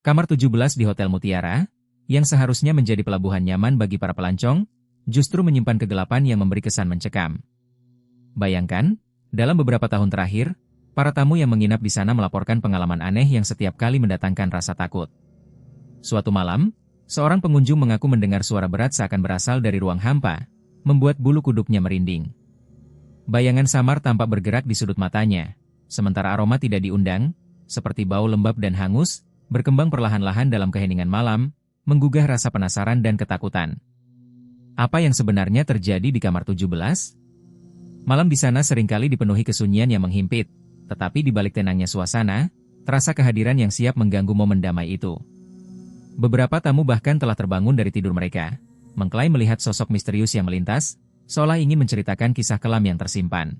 Kamar 17 di Hotel Mutiara, yang seharusnya menjadi pelabuhan nyaman bagi para pelancong, justru menyimpan kegelapan yang memberi kesan mencekam. Bayangkan, dalam beberapa tahun terakhir, para tamu yang menginap di sana melaporkan pengalaman aneh yang setiap kali mendatangkan rasa takut. Suatu malam, seorang pengunjung mengaku mendengar suara berat seakan berasal dari ruang hampa, membuat bulu kuduknya merinding. Bayangan samar tampak bergerak di sudut matanya, sementara aroma tidak diundang, seperti bau lembab dan hangus, berkembang perlahan-lahan dalam keheningan malam, menggugah rasa penasaran dan ketakutan. Apa yang sebenarnya terjadi di kamar 17? Malam di sana seringkali dipenuhi kesunyian yang menghimpit, tetapi di balik tenangnya suasana, terasa kehadiran yang siap mengganggu momen damai itu. Beberapa tamu bahkan telah terbangun dari tidur mereka, mengklaim melihat sosok misterius yang melintas, seolah ingin menceritakan kisah kelam yang tersimpan.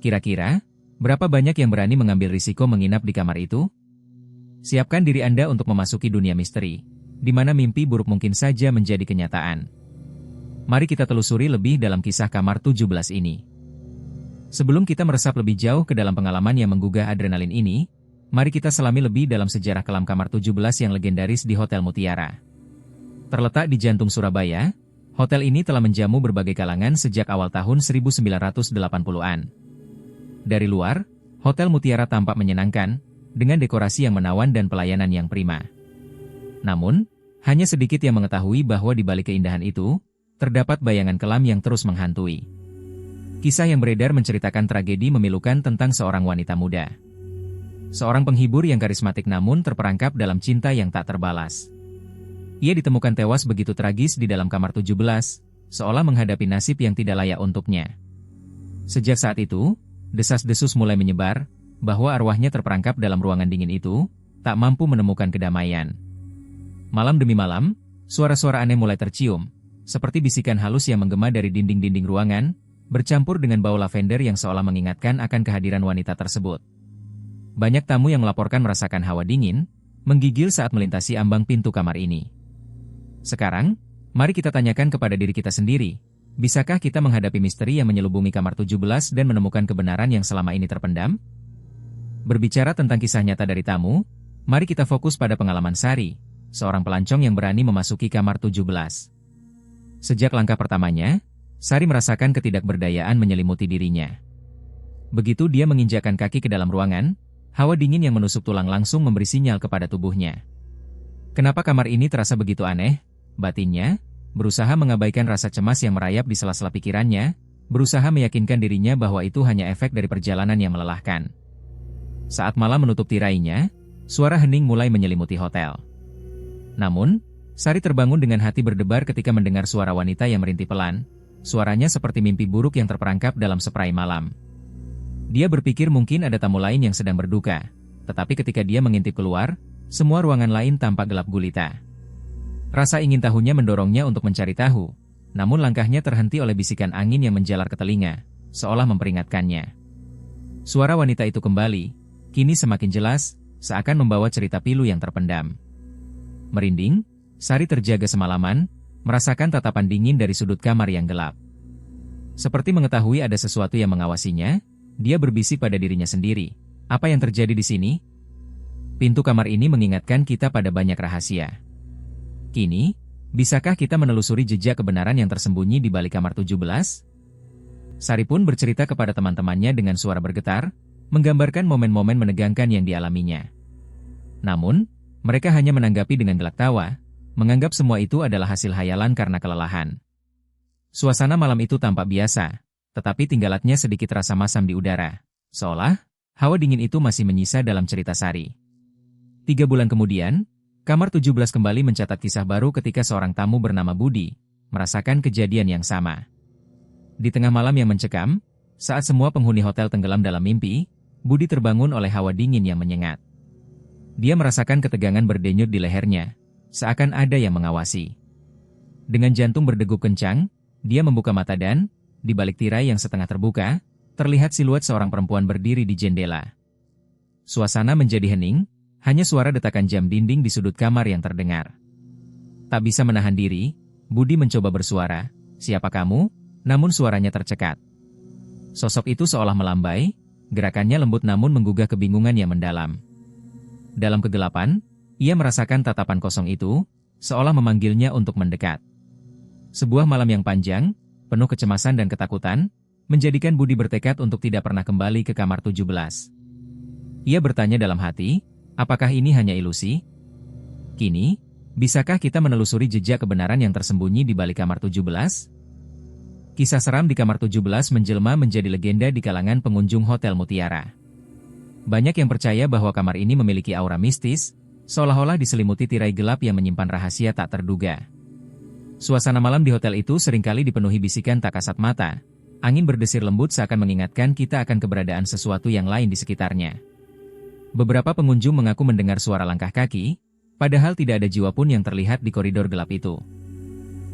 Kira-kira, berapa banyak yang berani mengambil risiko menginap di kamar itu? Siapkan diri Anda untuk memasuki dunia misteri, di mana mimpi buruk mungkin saja menjadi kenyataan. Mari kita telusuri lebih dalam kisah kamar 17 ini. Sebelum kita meresap lebih jauh ke dalam pengalaman yang menggugah adrenalin ini, mari kita selami lebih dalam sejarah kelam kamar 17 yang legendaris di Hotel Mutiara. Terletak di jantung Surabaya, hotel ini telah menjamu berbagai kalangan sejak awal tahun 1980-an. Dari luar, Hotel Mutiara tampak menyenangkan, dengan dekorasi yang menawan dan pelayanan yang prima. Namun, hanya sedikit yang mengetahui bahwa di balik keindahan itu, terdapat bayangan kelam yang terus menghantui. Kisah yang beredar menceritakan tragedi memilukan tentang seorang wanita muda. Seorang penghibur yang karismatik namun terperangkap dalam cinta yang tak terbalas. Ia ditemukan tewas begitu tragis di dalam kamar 17, seolah menghadapi nasib yang tidak layak untuknya. Sejak saat itu, desas-desus mulai menyebar, bahwa arwahnya terperangkap dalam ruangan dingin itu, tak mampu menemukan kedamaian. Malam demi malam, suara-suara aneh mulai tercium, seperti bisikan halus yang menggema dari dinding-dinding ruangan, bercampur dengan bau lavender yang seolah mengingatkan akan kehadiran wanita tersebut. Banyak tamu yang melaporkan merasakan hawa dingin, menggigil saat melintasi ambang pintu kamar ini. Sekarang, mari kita tanyakan kepada diri kita sendiri, bisakah kita menghadapi misteri yang menyelubungi kamar 17 dan menemukan kebenaran yang selama ini terpendam? Berbicara tentang kisah nyata dari tamu, mari kita fokus pada pengalaman Sari, seorang pelancong yang berani memasuki kamar 17. Sejak langkah pertamanya, Sari merasakan ketidakberdayaan menyelimuti dirinya. Begitu dia menginjakkan kaki ke dalam ruangan, hawa dingin yang menusuk tulang langsung memberi sinyal kepada tubuhnya. Kenapa kamar ini terasa begitu aneh? Batinnya, berusaha mengabaikan rasa cemas yang merayap di sela-sela pikirannya, berusaha meyakinkan dirinya bahwa itu hanya efek dari perjalanan yang melelahkan. Saat malam menutup tirainya, suara hening mulai menyelimuti hotel. Namun, Sari terbangun dengan hati berdebar ketika mendengar suara wanita yang merintih pelan. Suaranya seperti mimpi buruk yang terperangkap dalam seperai malam. Dia berpikir mungkin ada tamu lain yang sedang berduka, tetapi ketika dia mengintip keluar, semua ruangan lain tampak gelap gulita. Rasa ingin tahunya mendorongnya untuk mencari tahu, namun langkahnya terhenti oleh bisikan angin yang menjalar ke telinga, seolah memperingatkannya. Suara wanita itu kembali, kini semakin jelas, seakan membawa cerita pilu yang terpendam. Merinding, Sari terjaga semalaman, merasakan tatapan dingin dari sudut kamar yang gelap. Seperti mengetahui ada sesuatu yang mengawasinya, dia berbisik pada dirinya sendiri. Apa yang terjadi di sini? Pintu kamar ini mengingatkan kita pada banyak rahasia. Kini, bisakah kita menelusuri jejak kebenaran yang tersembunyi di balik kamar 17? Sari pun bercerita kepada teman-temannya dengan suara bergetar, menggambarkan momen-momen menegangkan yang dialaminya. Namun, mereka hanya menanggapi dengan gelak tawa, menganggap semua itu adalah hasil hayalan karena kelelahan. Suasana malam itu tampak biasa, tetapi tinggalatnya sedikit rasa masam di udara, seolah hawa dingin itu masih menyisa dalam cerita Sari. 3 bulan kemudian, kamar 17 kembali mencatat kisah baru ketika seorang tamu bernama Budi merasakan kejadian yang sama. Di tengah malam yang mencekam, saat semua penghuni hotel tenggelam dalam mimpi, Budi terbangun oleh hawa dingin yang menyengat. Dia merasakan ketegangan berdenyut di lehernya, seakan ada yang mengawasi. Dengan jantung berdegup kencang, dia membuka mata dan, di balik tirai yang setengah terbuka, terlihat siluet seorang perempuan berdiri di jendela. Suasana menjadi hening, hanya suara detakan jam dinding di sudut kamar yang terdengar. Tak bisa menahan diri, Budi mencoba bersuara, "Siapa kamu?" Namun suaranya tercekat. Sosok itu seolah melambai, gerakannya lembut namun menggugah kebingungan yang mendalam. Dalam kegelapan, Ia merasakan tatapan kosong itu, seolah memanggilnya untuk mendekat. Sebuah malam yang panjang, penuh kecemasan dan ketakutan, menjadikan Budi bertekad untuk tidak pernah kembali ke kamar 17. Ia bertanya dalam hati, apakah ini hanya ilusi? Kini, bisakah kita menelusuri jejak kebenaran yang tersembunyi di balik kamar 17? Kisah seram di kamar 17 menjelma menjadi legenda di kalangan pengunjung Hotel Mutiara. Banyak yang percaya bahwa kamar ini memiliki aura mistis, seolah-olah diselimuti tirai gelap yang menyimpan rahasia tak terduga. Suasana malam di hotel itu seringkali dipenuhi bisikan tak kasat mata. Angin berdesir lembut seakan mengingatkan kita akan keberadaan sesuatu yang lain di sekitarnya. Beberapa pengunjung mengaku mendengar suara langkah kaki, padahal tidak ada jiwa pun yang terlihat di koridor gelap itu.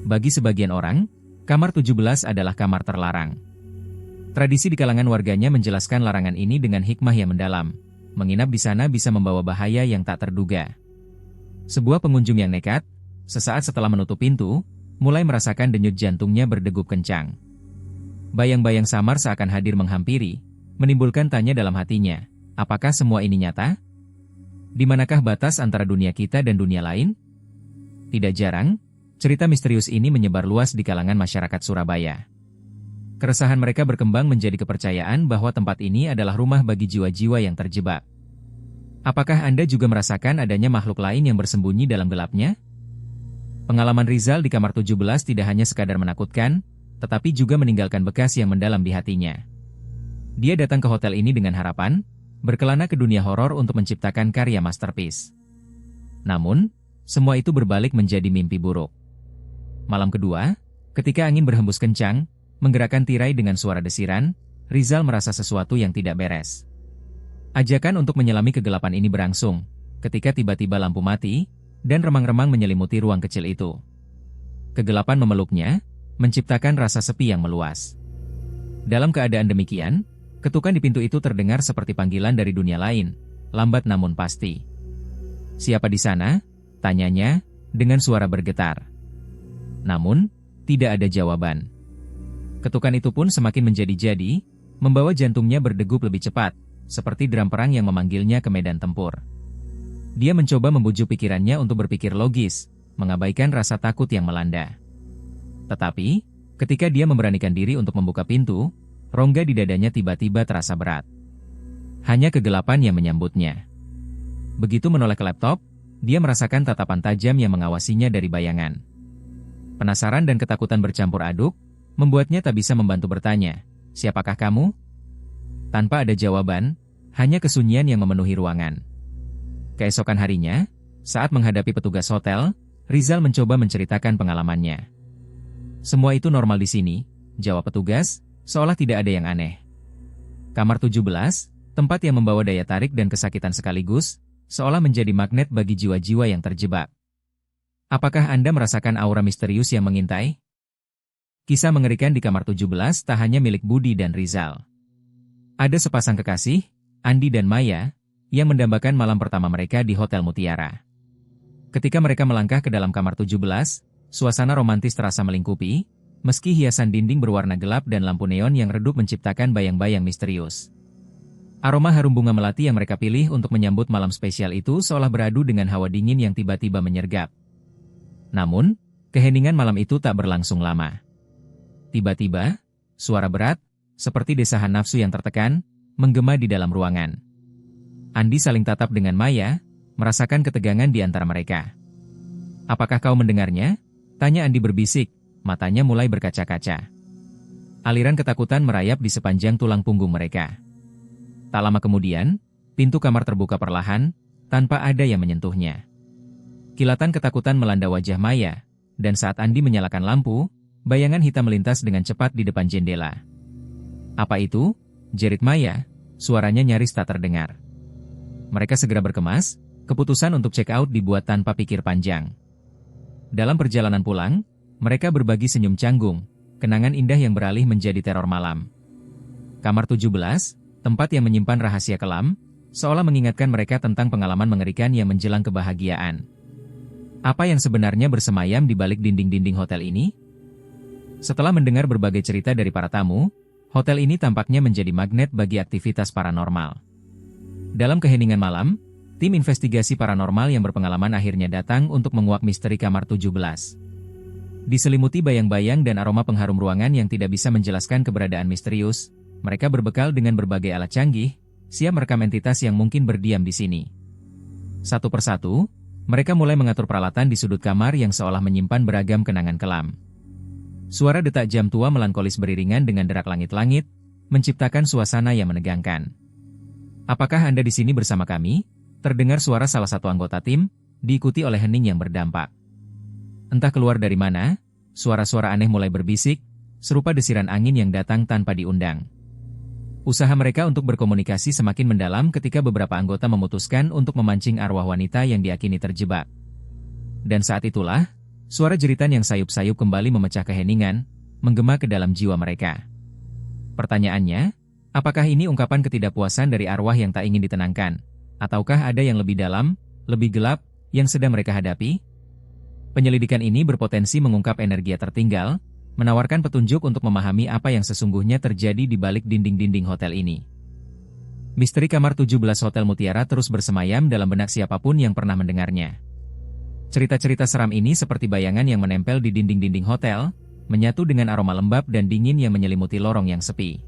Bagi sebagian orang, kamar 17 adalah kamar terlarang. Tradisi di kalangan warganya menjelaskan larangan ini dengan hikmah yang mendalam. Menginap di sana bisa membawa bahaya yang tak terduga. Sebuah pengunjung yang nekat, sesaat setelah menutup pintu, mulai merasakan denyut jantungnya berdegup kencang. Bayang-bayang samar seakan hadir menghampiri, menimbulkan tanya dalam hatinya, apakah semua ini nyata? Di manakah batas antara dunia kita dan dunia lain? Tidak jarang, cerita misterius ini menyebar luas di kalangan masyarakat Surabaya. Keresahan mereka berkembang menjadi kepercayaan bahwa tempat ini adalah rumah bagi jiwa-jiwa yang terjebak. Apakah Anda juga merasakan adanya makhluk lain yang bersembunyi dalam gelapnya? Pengalaman Rizal di kamar 17 tidak hanya sekadar menakutkan, tetapi juga meninggalkan bekas yang mendalam di hatinya. Dia datang ke hotel ini dengan harapan, berkelana ke dunia horor untuk menciptakan karya masterpiece. Namun, semua itu berbalik menjadi mimpi buruk. Malam kedua, ketika angin berhembus kencang, menggerakkan tirai dengan suara desiran, Rizal merasa sesuatu yang tidak beres. Ajakan untuk menyelami kegelapan ini berangsung, ketika tiba-tiba lampu mati, dan remang-remang menyelimuti ruang kecil itu. Kegelapan memeluknya, menciptakan rasa sepi yang meluas. Dalam keadaan demikian, ketukan di pintu itu terdengar seperti panggilan dari dunia lain, lambat namun pasti. "Siapa di sana?" tanyanya, dengan suara bergetar. Namun, tidak ada jawaban. Ketukan itu pun semakin menjadi-jadi, membawa jantungnya berdegup lebih cepat, seperti drum perang yang memanggilnya ke medan tempur. Dia mencoba membujuk pikirannya untuk berpikir logis, mengabaikan rasa takut yang melanda. Tetapi, ketika dia memberanikan diri untuk membuka pintu, rongga di dadanya tiba-tiba terasa berat. Hanya kegelapan yang menyambutnya. Begitu menoleh ke laptop, dia merasakan tatapan tajam yang mengawasinya dari bayangan. Penasaran dan ketakutan bercampur aduk, membuatnya tak bisa membantu bertanya, "Siapakah kamu?" Tanpa ada jawaban, hanya kesunyian yang memenuhi ruangan. Keesokan harinya, saat menghadapi petugas hotel, Rizal mencoba menceritakan pengalamannya. "Semua itu normal di sini," jawab petugas, seolah tidak ada yang aneh. Kamar 17, tempat yang membawa daya tarik dan kesakitan sekaligus, seolah menjadi magnet bagi jiwa-jiwa yang terjebak. Apakah Anda merasakan aura misterius yang mengintai? Kisah mengerikan di kamar 17 tak hanya milik Budi dan Rizal. Ada sepasang kekasih, Andi dan Maya, yang mendambakan malam pertama mereka di Hotel Mutiara. Ketika mereka melangkah ke dalam kamar 17, suasana romantis terasa melingkupi, meski hiasan dinding berwarna gelap dan lampu neon yang redup menciptakan bayang-bayang misterius. Aroma harum bunga melati yang mereka pilih untuk menyambut malam spesial itu seolah beradu dengan hawa dingin yang tiba-tiba menyergap. Namun, keheningan malam itu tak berlangsung lama. Tiba-tiba, suara berat, seperti desahan nafsu yang tertekan, menggema di dalam ruangan. Andi saling tatap dengan Maya, merasakan ketegangan di antara mereka. "Apakah kau mendengarnya?" tanya Andi berbisik, matanya mulai berkaca-kaca. Aliran ketakutan merayap di sepanjang tulang punggung mereka. Tak lama kemudian, pintu kamar terbuka perlahan, tanpa ada yang menyentuhnya. Kilatan ketakutan melanda wajah Maya, dan saat Andi menyalakan lampu, bayangan hitam melintas dengan cepat di depan jendela. "Apa itu?" jerit Maya, suaranya nyaris tak terdengar. Mereka segera berkemas, keputusan untuk check out dibuat tanpa pikir panjang. Dalam perjalanan pulang, mereka berbagi senyum canggung, kenangan indah yang beralih menjadi teror malam. Kamar 17, tempat yang menyimpan rahasia kelam, seolah mengingatkan mereka tentang pengalaman mengerikan yang menjelang kebahagiaan. Apa yang sebenarnya bersemayam di balik dinding-dinding hotel ini? Setelah mendengar berbagai cerita dari para tamu, hotel ini tampaknya menjadi magnet bagi aktivitas paranormal. Dalam keheningan malam, Tim investigasi paranormal yang berpengalaman akhirnya datang untuk menguak misteri kamar 17. Diselimuti bayang-bayang dan aroma pengharum ruangan yang tidak bisa menjelaskan keberadaan misterius, mereka berbekal dengan berbagai alat canggih, siap merekam entitas yang mungkin berdiam di sini. Satu persatu, mereka mulai mengatur peralatan di sudut kamar yang seolah menyimpan beragam kenangan kelam. Suara detak jam tua melankolis beriringan dengan derak langit-langit, menciptakan suasana yang menegangkan. "Apakah Anda di sini bersama kami?" Terdengar suara salah satu anggota tim, diikuti oleh hening yang berdampak. Entah keluar dari mana, suara-suara aneh mulai berbisik, serupa desiran angin yang datang tanpa diundang. Usaha mereka untuk berkomunikasi semakin mendalam ketika beberapa anggota memutuskan untuk memancing arwah wanita yang diyakini terjebak. Dan saat itulah, suara jeritan yang sayup-sayup kembali memecah keheningan, menggema ke dalam jiwa mereka. Pertanyaannya, apakah ini ungkapan ketidakpuasan dari arwah yang tak ingin ditenangkan? Ataukah ada yang lebih dalam, lebih gelap, yang sedang mereka hadapi? Penyelidikan ini berpotensi mengungkap energi tertinggal, menawarkan petunjuk untuk memahami apa yang sesungguhnya terjadi di balik dinding-dinding hotel ini. Misteri kamar 17 Hotel Mutiara terus bersemayam dalam benak siapapun yang pernah mendengarnya. Cerita-cerita seram ini seperti bayangan yang menempel di dinding-dinding hotel, menyatu dengan aroma lembab dan dingin yang menyelimuti lorong yang sepi.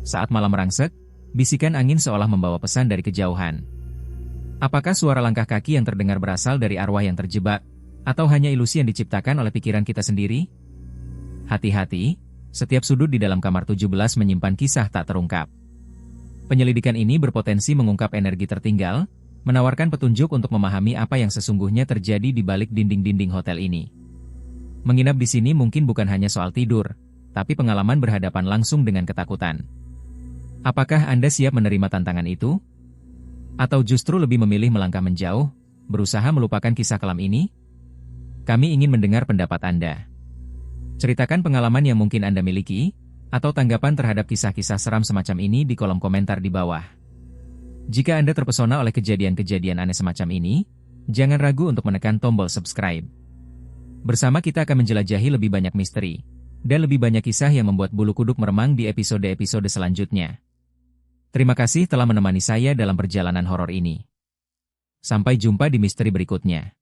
Saat malam merangsek, bisikan angin seolah membawa pesan dari kejauhan. Apakah suara langkah kaki yang terdengar berasal dari arwah yang terjebak, atau hanya ilusi yang diciptakan oleh pikiran kita sendiri? Hati-hati, setiap sudut di dalam kamar 17 menyimpan kisah tak terungkap. Penyelidikan ini berpotensi mengungkap energi tertinggal, menawarkan petunjuk untuk memahami apa yang sesungguhnya terjadi di balik dinding-dinding hotel ini. Menginap di sini mungkin bukan hanya soal tidur, tapi pengalaman berhadapan langsung dengan ketakutan. Apakah Anda siap menerima tantangan itu? Atau justru lebih memilih melangkah menjauh, berusaha melupakan kisah kelam ini? Kami ingin mendengar pendapat Anda. Ceritakan pengalaman yang mungkin Anda miliki, atau tanggapan terhadap kisah-kisah seram semacam ini di kolom komentar di bawah. Jika Anda terpesona oleh kejadian-kejadian aneh semacam ini, jangan ragu untuk menekan tombol subscribe. Bersama kita akan menjelajahi lebih banyak misteri, dan lebih banyak kisah yang membuat bulu kuduk meremang di episode-episode selanjutnya. Terima kasih telah menemani saya dalam perjalanan horor ini. Sampai jumpa di misteri berikutnya.